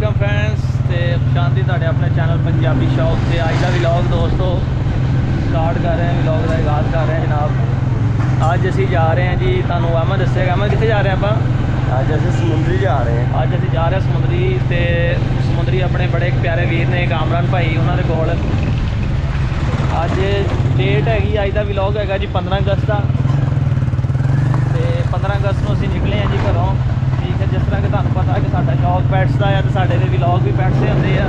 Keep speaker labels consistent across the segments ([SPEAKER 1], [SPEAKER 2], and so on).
[SPEAKER 1] Welcome friends ते शांति तुहाडे अपने चैनल पंजाबी शौक से अज का व्लॉग दोस्तों स्टार्ट कर रहे हैं। व्लॉग का आगाज़ कर रहे हैं जनाब। अज असी जा रहे हैं जी, तुहानू अहमद दसेगा। अहमद कितने जा रहे हैं आप?
[SPEAKER 2] अज अस समुंदरी जा रहे हैं।
[SPEAKER 1] अज असी जा रहे हैं समुंदरी ते समुंदरी अपने बड़े एक प्यारे वीर ने कामरान भाई उन्होंने कोल। अज डेट हैगी, अज का व्लॉग हैगा जी 15 अगस्त का। तो 15 अगस्त को असी निकले हैं जी घरों। ठीक है, जिस तरह कि तुहानू पता है कि साडा शौक पैट्स का है तो साडे दे व्लॉग भी पैट्स से होंदे आ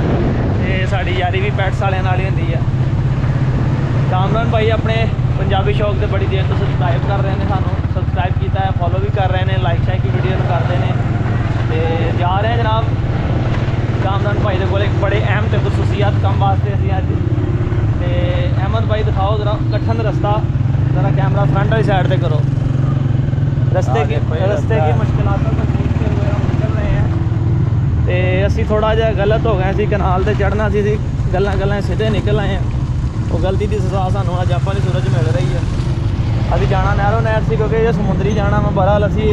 [SPEAKER 1] ते साडी यारी भी पैट्स वालियां नाल ही होंदी है। कामरान भाई अपने पंजाबी शौक से बड़ी देर तो सबसक्राइब कर रहे हैं, सानू सबसक्राइब किया है, फॉलो भी कर रहे हैं, लाइक शाइक की वीडियो करते हैं। तो जा रहे हैं जनाब कामरान भाई के कोल एक बड़े अहम ते खसूसियत काम वास्ते असीं अज। तो अहमद भाई दिखाओ जरा कठन रस्ता, जरा कैमरा फ्रंट वाली साइड से करो। रस्ते की मुश्किलात को देखते हुए हम निकल रहे हैं। तो असी थोड़ा जहा गलत हो गए सी, कनाल से चढ़ना सी गल्लां सीधे निकल आए हैं। वो गलती की सजा सानू अज आपां दी सूरज मिल रही है। अभी जाना नहरों नहर से क्योंकि जो समुंदरी जाना मैं बड़ा असी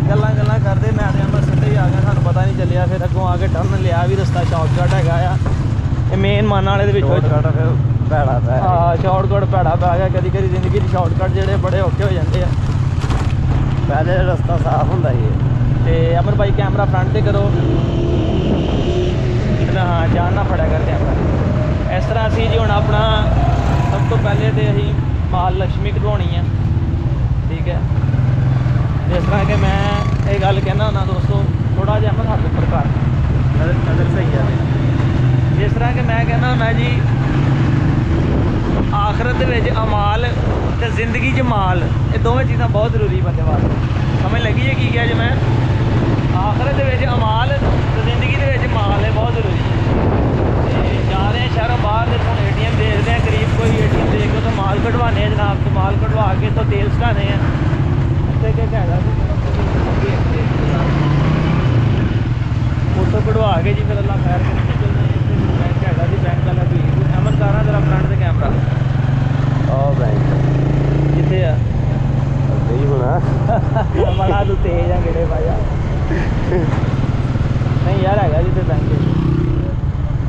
[SPEAKER 1] गल्लां करते मैं तो सीधे ही आ गया, सानू पता नहीं चलिया। फिर अगों आके टर्न लिया भी रस्ता शॉर्टकट है मेन माना वाले फिर शॉर्टकट भैड़ा पै गया। कभी कभी जिंदगी की शॉर्टकट जोड़े बड़े औखे हो जाते हैं।
[SPEAKER 2] पहले रास्ता साफ होंदा ही है।
[SPEAKER 1] तो अमर भाई कैमरा फ्रंट से करो। हाँ जान ना फड़ा कर कैमरा। इस तरह असी जी हुण अपना सब तो पहले तो असी माल लक्ष्मी कढवानी है। ठीक है, जिस तरह कि मैं ये गल कहना होना दोस्तों, थोड़ा जिहा मैं हाथ ऊपर कर नज़र सही है। जिस तरह कि मैं कहना मैं जी आखरत दे अमाल तो जिंदगी च माल, ये दोवें चीज़ां बहुत जरूरी बंदे वास्ते। समझ लगी है की क्या जी? मैं आखरत दे अमाल तो जिंदगी के माल है, बहुत जरूरी है। जा रहे हैं शहरों बाहर तो हम ATM देखते हैं, करीब कोई ATM देख के तो माल कढ़वाने हैं जनाब। तो माल कढ़वा के तो तेल चढ़ाने हैं। फोटो कढ़वा के जी फिर अल्लाह खैर कर निकलने बैंक हैगा जी, बैंक वाला भी अमन कर रहा जरा फ्रंट से कैमरा।
[SPEAKER 2] बैंक
[SPEAKER 1] कितने आ
[SPEAKER 2] सही होना
[SPEAKER 1] बड़ा तू तेज है किड़े भाई नहीं यार हैगा जी बैंक।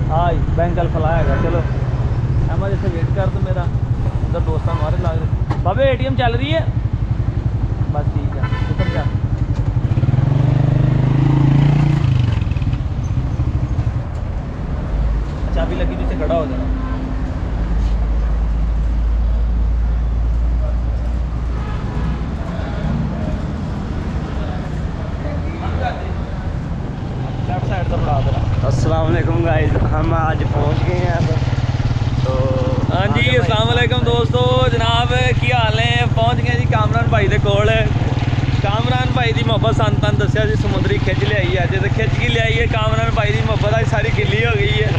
[SPEAKER 1] हाँ बैंक कल फला है। चलो अहमद इसे वेट कर तो मेरा उधर दोस्तों मारे लग रहे। बाबे ATM चल रही है बस ठीक है, उतर जा। चाबी लगी नीचे खड़ा हो जाना। लेफ्ट साइड से बढ़ा देना।
[SPEAKER 2] अस्सलाम वालेकुम गाइस, हम आज पहुंच गए हैं। तो
[SPEAKER 1] हाँ जी अस्सलाम वालेकुम दोस्तों, जनाब की हाल है? पहुंच गए जी कामरान भाई के कोल। कामरान भाई की मुहब्बत सन तुहानू दस्सिया जी समुंदरी खिंच लियाई अज, तो खिंच की लियाई है। कामरान भाई की मुहब्बत अज सारी गिल्ली हो गई है।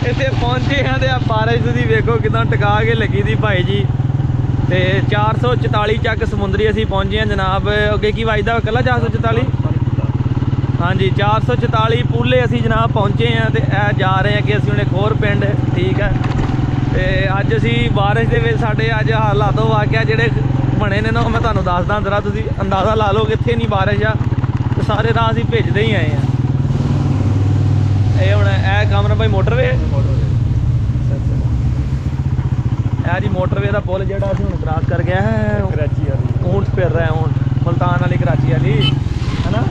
[SPEAKER 1] इतने पहुंचे हैं तो बारिश की वेखो कितना टका के लगी थी भाई जी। तो 444 चक समुंदरी असी पहुंचे हैं जनाब। अगे की वजदा कला 444? हाँ जी 444 पूले असी जनाब पहुँचे हैं। तो जा रहे हैं कि असी हूँ एक होर पिंड। ठीक है, तो अज असी बारिश के साढ़े अज हालात वाकया जोड़े बने ने ना मैं तुहानू दसदा, जरा तुसीं अंदाज़ा ला लो कि इत्थे नहीं बारिश आ। तो सारे राह असी भिजदे ही आए हैं। ये हुण ए कामरान भाई मोटरवे है जी, मोटरवे का पुल जोड़ा असी हुण क्रॉस कर गया है।
[SPEAKER 2] कराची वाली
[SPEAKER 1] ऊंट फिर रहा है, ऊंट मुल्तान वाली कराची वाली है ना,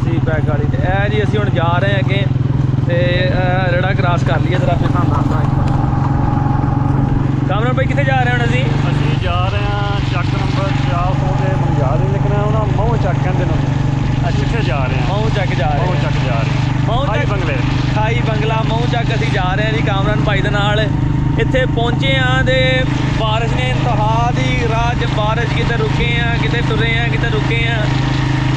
[SPEAKER 1] सी पैक वाली। तो यह जी असी हुण जा रहे हैं अगे। तो रेड़ा क्रॉस कर लीए जरा फिर कामरान भाई कितने जा रहे हैं?
[SPEAKER 2] असी जा रहे हैं चक नंबर 450 लिखना है उन्होंने महू चक कहते हैं। कितने जा रहे हैं?
[SPEAKER 1] महू चक जा रहे हैं।
[SPEAKER 2] महू चक जा रहे हैं।
[SPEAKER 1] महू
[SPEAKER 2] खाई
[SPEAKER 1] चक
[SPEAKER 2] बंगले
[SPEAKER 1] खाई बंगला महू चक असी जा रहे हैं जी कामरान भाई के नाल। इत्थे पहुंचे हाँ तो बारिश ने इंतहा दी राह च बारिश किते रुके हैं, किते टुरे हैं, किते रुके हैं।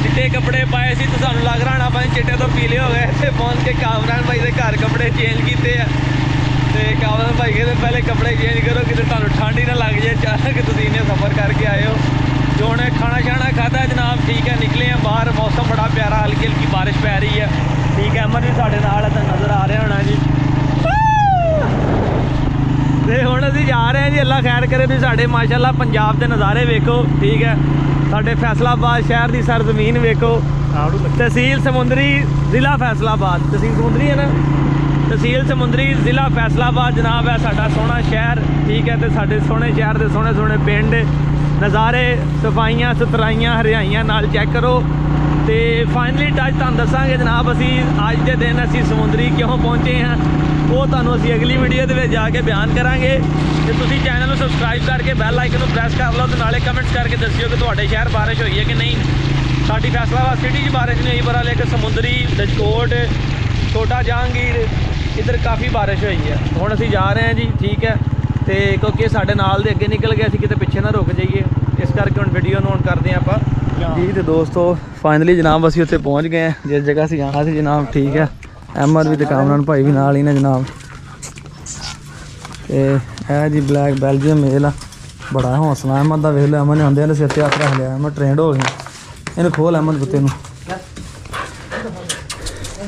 [SPEAKER 1] चिट्टे कपड़े पाए सी तो सानू लग रहा होना अपने चिट्टे तो पीले हो गए। इत्थे पहुंच के कामरान भाई के घर कपड़े चेंज किए हैं। तो कामरान भाई कहते पहले कपड़े चेंज करो कि तुहानू ठंड ही ना लग जाए, अचानक तुसीं इन्ने सफ़र करके आए हो। जो उन्हें खाना शाना खाता जनाब। ठीक है, निकले हैं बाहर, मौसम बड़ा प्यारा, हल्की हल्की बारिश पै रही है। ठीक है, अमन भी साढ़े नाल नज़र आ रहा होना जी। तो हुण असीं जा रहे हैं जी। अल्लाह खैर करे भी साढ़े माशाल्लाह पंजाब के नज़ारे वेखो, ठीक है। साढ़े फैसलाबाद शहर की सरजमीन वेखो, तहसील समुंदरी ज़िला फैसलाबाद, तहसील समुंदरी है ना, तहसील समुंदरी ज़िला फैसलाबाद जनाब है साडा सोहना शहर, ठीक है। तो साडे सोहने शहर के सोहने सोहने पिंड, नज़ारे, सफाइयाँ सुथराइयाँ हरियाइयाँ नाल चैक करो। तो फाइनली टच तुहानूं दसांगे जनाब असी अज के दिन असी समुंदरी क्यों पहुँचे हैं, वो तुहानूं असी अगली वीडियो के जाके बयान करांगे। तो तुसीं चैनल को सबसक्राइब करके बैल आइकन को प्रेस कर लो, तो नाले कमेंट्स करके दसियो कि तुहाडे शहर बारिश हुई है कि नहीं। साडी फैसलाबाद सिटी 'च बारिश नहीं हुई, पर लेकिन समुंदरी, डचकोट, छोटा जहांगीर इधर काफ़ी बारिश हुई है। हुण असी जा रहे हैं जी, ठीक है। तो क्योंकि साडे नाल दे अगे निकल गए, असी किते पिछे ना रुक जाइए, इस करके हुण वीडियो नोट करते हैं आपां जी। तो दोस्तों फाइनली जनाब असी उत्थे पहुँच गए हैं जिस जगह असी जाना सी जनाब, ठीक है। अहमद भी तो कामरान भाई भी नाल ही ने जनाब। तो यह जी ब्लैक बेल्जियम मेल आ, बड़ा हौसला अहमद का वेख लो। अहमद ने आंदे ने सिर ते हत्थ रख लिया, अहमद ट्रेंड हो गया। इन्हें खोल अहमद कुत्ते नूं।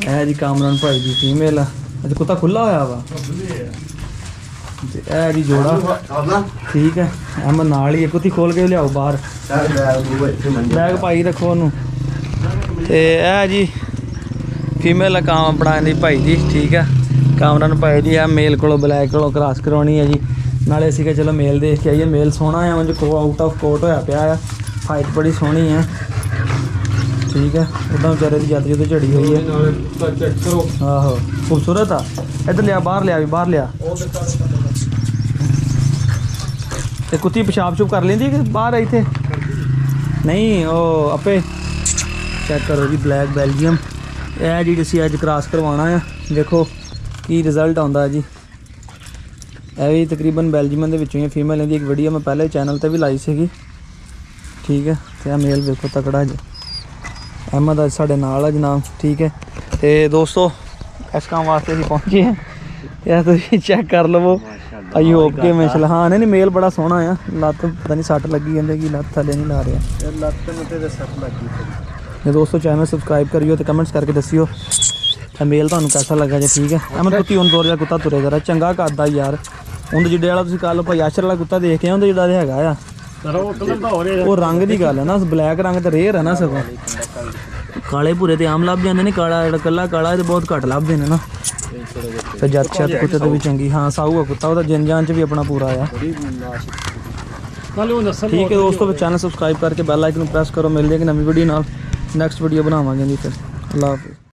[SPEAKER 1] यह जी कामरान भाई की फीमेल आ। अच्छा कुत्ता खुला होया वा, यह जी जोड़ा, ठीक है। अहमद नाल ही है, कुत्ती खोल के लियाओ बाहर, बैग पाई रखो ओनू। तो यह जी फीमेल काम अपना दी भाई जी, ठीक है। कामरान भाई जी आ मेल को ब्लैक को क्रॉस करवानी है जी। नाले असीं कहा चलो मेल देख के आइए, मेल सोहना है, मुझे को आउट ऑफ कोट होया पिया है, हाइट बड़ी सोहनी है, ठीक है। उदा बेचारे की जातरी तो झड़ी हुई है, आहो खूबसूरत आ। इधर लिया, बाहर लिया, भी बाहर लिया। तो कुत्ती पेशाब चुप कर लेंदी कि बाहर आई थे नहीं, ओ अपे चेक करो जी ब्लैक बेल्जियम। यह जी असीं अज क्रॉस करवाना है, देखो की रिजल्ट आता है जी। यह भी तकरीबन बेल्जियम के विचों ही फीमेल की एक वीडियो मैं पहले चैनल पर भी लाई सी, ठीक है। तो यह मेल देखो तकड़ा जी। अहमद अज साढ़े नाल है जनाब, ठीक है। तो दोस्तों इस काम वास्ते असीं पहुँचे हैं, यह तुसीं चेक कर लवो। आई होप के माशाल्लाह, हाँ नहीं मेल बड़ा सोहना आ। लत्त पता नहीं सट लगी, कहते कि लत्त थले नहीं ला रहा, सट लगी। दोस्तों चैनल सबसक्राइब करियो, तो कमेंट्स करके दसियो मेल तुहानूं कैसा लगा जी, ठीक है। अहमद कुत्ती हुण 2000 कुत्ता तुरे जरा चंगा करदा यार। उंदे जिड्डे वाला तुसीं कल भाई आशर वाला कुत्ता देख के उंदे जिड्डा ते हैगा आ, वो रंग की गल है ना, ब्लैक रंग तो रेयर है ना, सगों काले भूरे तो आम लभ जाते हैं, काला कला काला तो बहुत घट लभदे ने ना। फिर जत छत कुत्ते तो भी चंगी, हाँ साऊ है कुत्ता, वो जिन जान च भी अपना पूरा आया, ठीक है। दोस्तों चैनल सबसक्राइब करके बेल आइकन प्रेस करो। मिल जाएगी नवी वीडियो नाल, नैक्सट वीडियो बनावांगे जी। फिर अल्लाह हाफिज़।